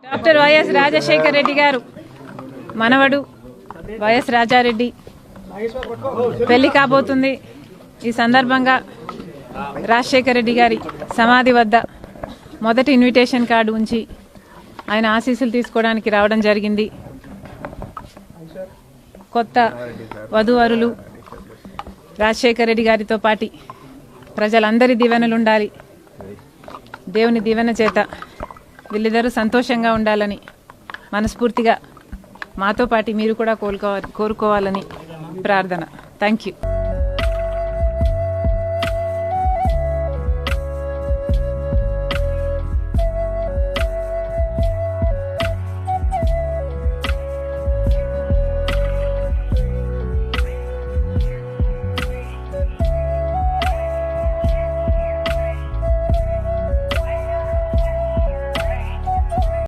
Doctor YS Rajasekhara Reddy గారు మనవడు YS Rajareddy పెళ్లి కాబోతుంది. ఈ సందర్భంగా రాజశేఖర రెడ్డి గారి సమాధి వద్ద మొదటి ఇన్విటేషన్ కార్డు ఉంచి ఆయన ఆశీస్సులు తీసుకోవడానికి రావడం జరిగింది. కొత్త వధూవరులు రాజశేఖర రెడ్డి గారితో పాటి ప్రజలందరి దీవెనలు ఉండాలి. దేవుని దీవెన చేత వీళ్ళిద్దరూ సంతోషంగా ఉండాలని మనస్ఫూర్తిగా మాతో పాటు మీరు కూడా కోరుకోవాలని ప్రార్థన. Thank you.